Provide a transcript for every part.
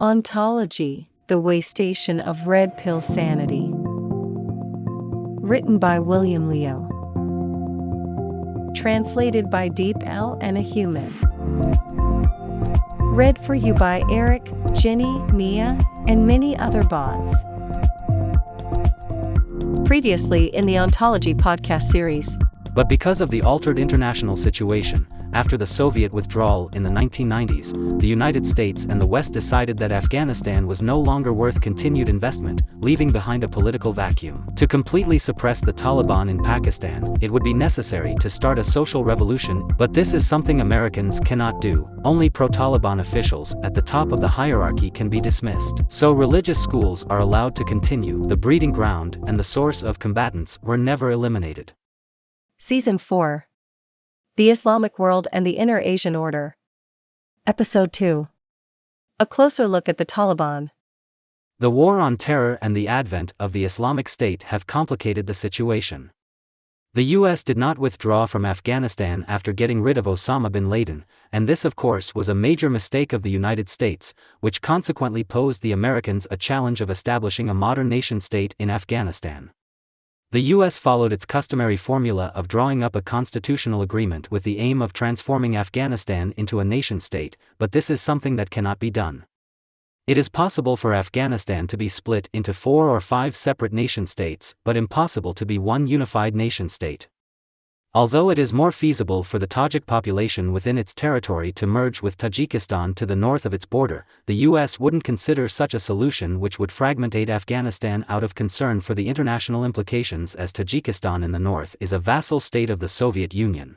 Ontology, the Waystation of Red Pill Sanity. Written by William Leo. Translated by Deep L and a Human. Read for you by Eric, Jenny, Mia, and many other bots. Previously in the Ontology podcast series. But because of the altered international situation, after the Soviet withdrawal in the 1990s, the United States and the West decided that Afghanistan was no longer worth continued investment, leaving behind a political vacuum. To completely suppress the Taliban in Pakistan, it would be necessary to start a social revolution, but this is something Americans cannot do. Only pro-Taliban officials at the top of the hierarchy can be dismissed. So religious schools are allowed to continue. The breeding ground and the source of combatants were never eliminated. Season 4. The Islamic World and the Inner Asian Order. Episode 2. A closer look at the Taliban. The war on terror and the advent of the Islamic State have complicated the situation. The US did not withdraw from Afghanistan after getting rid of Osama bin Laden, and this of course was a major mistake of the United States, which consequently posed the Americans a challenge of establishing a modern nation-state in Afghanistan. The US followed its customary formula of drawing up a constitutional agreement with the aim of transforming Afghanistan into a nation-state, but this is something that cannot be done. It is possible for Afghanistan to be split into 4 or 5 separate nation-states, but impossible to be one unified nation-state. Although it is more feasible for the Tajik population within its territory to merge with Tajikistan to the north of its border, the US wouldn't consider such a solution, which would fragmentate Afghanistan out of concern for the international implications, as Tajikistan in the north is a vassal state of the Soviet Union.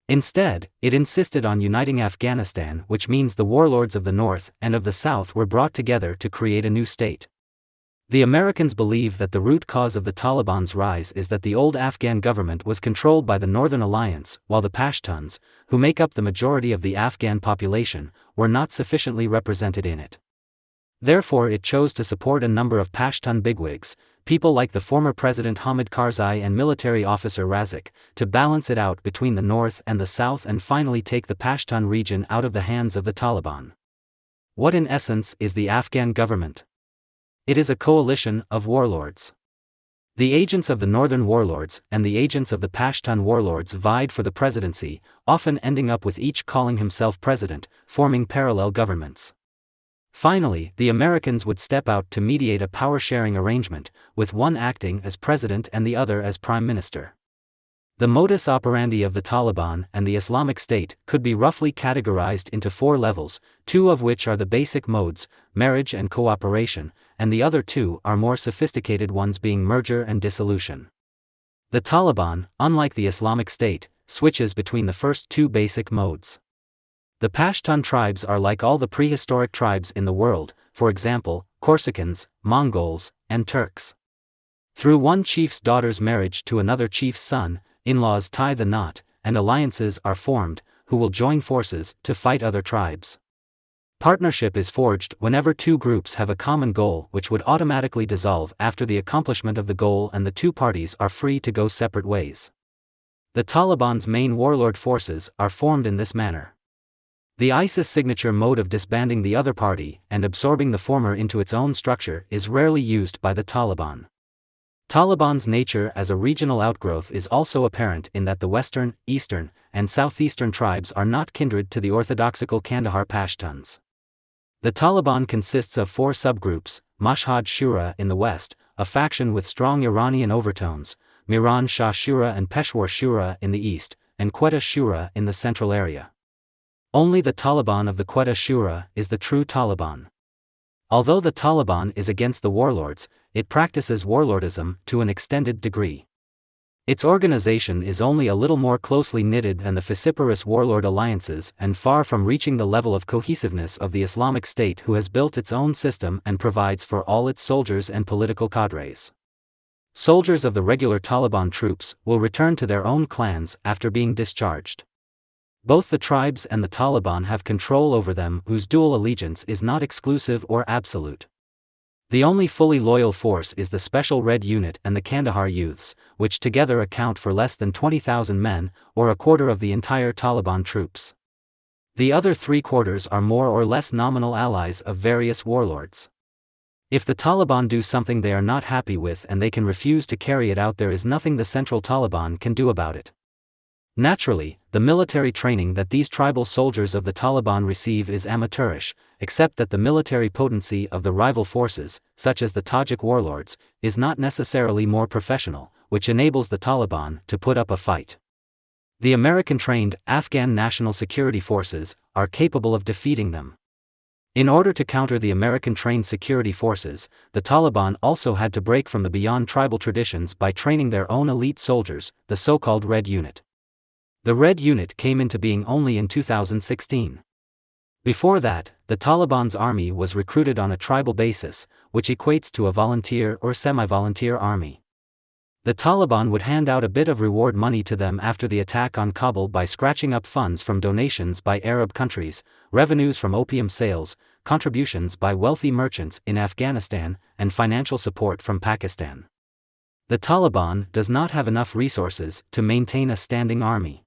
Instead, it insisted on uniting Afghanistan, which means the warlords of the north and of the south were brought together to create a new state. The Americans believe that the root cause of the Taliban's rise is that the old Afghan government was controlled by the Northern Alliance, while the Pashtuns, who make up the majority of the Afghan population, were not sufficiently represented in it. Therefore it chose to support a number of Pashtun bigwigs, people like the former President Hamid Karzai and military officer Razik, to balance it out between the north and the south and finally take the Pashtun region out of the hands of the Taliban. What in essence is the Afghan government? It is a coalition of warlords. The agents of the northern warlords and the agents of the Pashtun warlords vied for the presidency, often ending up with each calling himself president, forming parallel governments. Finally, the Americans would step out to mediate a power-sharing arrangement, with one acting as president and the other as prime minister. The modus operandi of the Taliban and the Islamic State could be roughly categorized into 4 levels, 2 of which are the basic modes, marriage and cooperation, and the other 2 are more sophisticated ones, being merger and dissolution. The Taliban, unlike the Islamic State, switches between the first 2 basic modes. The Pashtun tribes are like all the prehistoric tribes in the world, for example, Corsicans, Mongols, and Turks. Through one chief's daughter's marriage to another chief's son, in-laws tie the knot, and alliances are formed, who will join forces to fight other tribes. Partnership is forged whenever 2 groups have a common goal, which would automatically dissolve after the accomplishment of the goal, and the 2 parties are free to go separate ways. The Taliban's main warlord forces are formed in this manner. The ISIS signature mode of disbanding the other party and absorbing the former into its own structure is rarely used by the Taliban. Taliban's nature as a regional outgrowth is also apparent in that the western, eastern, and southeastern tribes are not kindred to the orthodoxical Kandahar Pashtuns. The Taliban consists of 4 subgroups: Mashhad Shura in the west, a faction with strong Iranian overtones, Miran Shah Shura and Peshawar Shura in the east, and Quetta Shura in the central area. Only the Taliban of the Quetta Shura is the true Taliban. Although the Taliban is against the warlords, it practices warlordism to an extended degree. Its organization is only a little more closely knitted than the vociferous warlord alliances and far from reaching the level of cohesiveness of the Islamic State, who has built its own system and provides for all its soldiers and political cadres. Soldiers of the regular Taliban troops will return to their own clans after being discharged. Both the tribes and the Taliban have control over them, whose dual allegiance is not exclusive or absolute. The only fully loyal force is the Special Red Unit and the Kandahar Youths, which together account for less than 20,000 men, or a quarter of the entire Taliban troops. The other three-quarters are more or less nominal allies of various warlords. If the Taliban do something they are not happy with and they can refuse to carry it out, there is nothing the central Taliban can do about it. Naturally, the military training that these tribal soldiers of the Taliban receive is amateurish, except that the military potency of the rival forces, such as the Tajik warlords, is not necessarily more professional, which enables the Taliban to put up a fight. The American-trained Afghan National Security Forces are capable of defeating them. In order to counter the American-trained security forces, the Taliban also had to break from the beyond tribal traditions by training their own elite soldiers, the so-called Red Unit. The Red Unit came into being only in 2016. Before that, the Taliban's army was recruited on a tribal basis, which equates to a volunteer or semi-volunteer army. The Taliban would hand out a bit of reward money to them after the attack on Kabul by scratching up funds from donations by Arab countries, revenues from opium sales, contributions by wealthy merchants in Afghanistan, and financial support from Pakistan. The Taliban does not have enough resources to maintain a standing army.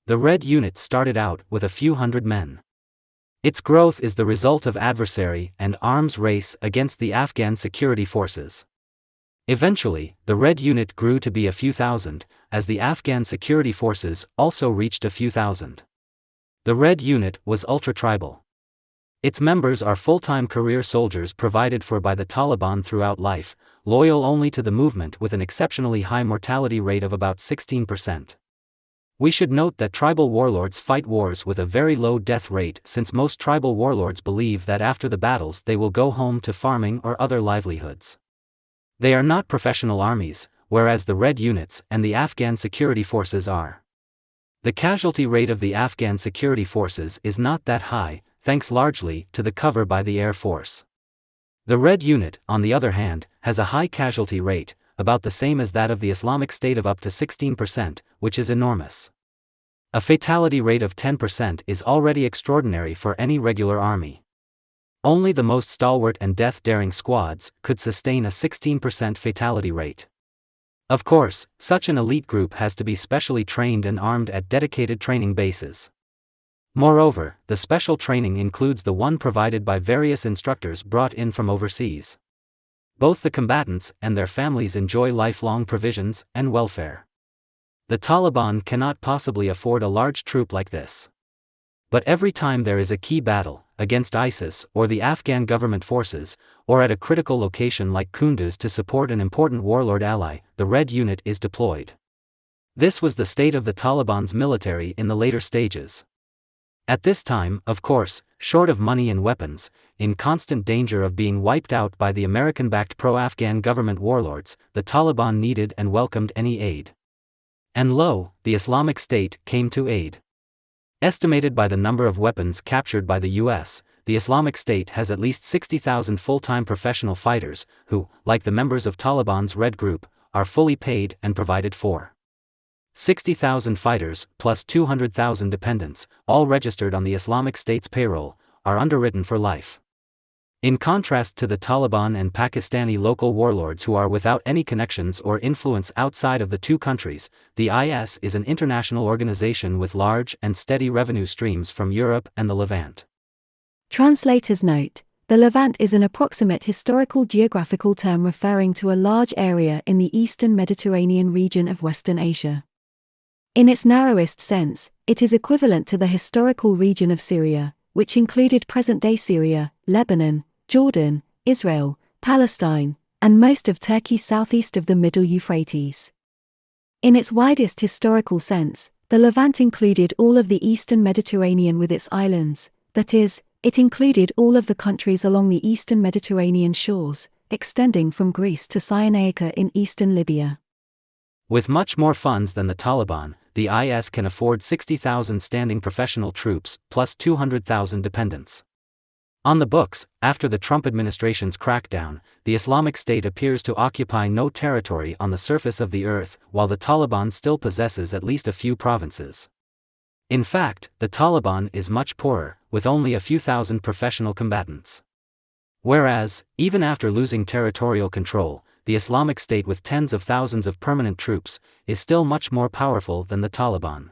The Red Unit started out with a few hundred men. Its growth is the result of adversary and arms race against the Afghan security forces. Eventually, the Red Unit grew to be a few thousand, as the Afghan security forces also reached a few thousand. The Red Unit was ultra-tribal. Its members are full-time career soldiers provided for by the Taliban throughout life, loyal only to the movement with an exceptionally high mortality rate of about 16%. We should note that tribal warlords fight wars with a very low death rate, since most tribal warlords believe that after the battles they will go home to farming or other livelihoods. They are not professional armies, whereas the Red Units and the Afghan security forces are. The casualty rate of the Afghan security forces is not that high, thanks largely to the cover by the Air Force. The Red Unit, on the other hand, has a high casualty rate, about the same as that of the Islamic State of up to 16%, which is enormous. A fatality rate of 10% is already extraordinary for any regular army. Only the most stalwart and death-daring squads could sustain a 16% fatality rate. Of course, such an elite group has to be specially trained and armed at dedicated training bases. Moreover, the special training includes the one provided by various instructors brought in from overseas. Both the combatants and their families enjoy lifelong provisions and welfare. The Taliban cannot possibly afford a large troop like this. But every time there is a key battle, against ISIS or the Afghan government forces, or at a critical location like Kunduz to support an important warlord ally, the Red Unit is deployed. This was the state of the Taliban's military in the later stages. At this time, of course, short of money and weapons, in constant danger of being wiped out by the American-backed pro-Afghan government warlords, the Taliban needed and welcomed any aid. And lo, the Islamic State came to aid. Estimated by the number of weapons captured by the US, the Islamic State has at least 60,000 full-time professional fighters, who, like the members of Taliban's Red Group, are fully paid and provided for. 60,000 fighters, plus 200,000 dependents, all registered on the Islamic State's payroll, are underwritten for life. In contrast to the Taliban and Pakistani local warlords who are without any connections or influence outside of the two countries, the IS is an international organization with large and steady revenue streams from Europe and the Levant. Translator's note: the Levant is an approximate historical geographical term referring to a large area in the eastern Mediterranean region of Western Asia. In its narrowest sense, it is equivalent to the historical region of Syria, which included present-day Syria, Lebanon, Jordan, Israel, Palestine, and most of Turkey southeast of the Middle Euphrates. In its widest historical sense, the Levant included all of the eastern Mediterranean with its islands, that is, it included all of the countries along the eastern Mediterranean shores, extending from Greece to Cyrenaica in eastern Libya. With much more funds than the Taliban, the IS can afford 60,000 standing professional troops, plus 200,000 dependents. On the books, after the Trump administration's crackdown, the Islamic State appears to occupy no territory on the surface of the earth, while the Taliban still possesses at least a few provinces. In fact, the Taliban is much poorer, with only a few thousand professional combatants. Whereas, even after losing territorial control, the Islamic State with tens of thousands of permanent troops, is still much more powerful than the Taliban.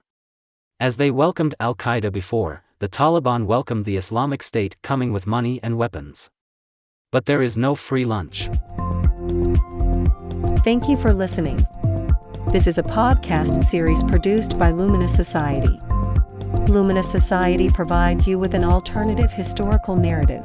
As they welcomed al-Qaeda before, the Taliban welcomed the Islamic State coming with money and weapons. But there is no free lunch. Thank you for listening. This is a podcast series produced by Luminous Society. Luminous Society provides you with an alternative historical narrative.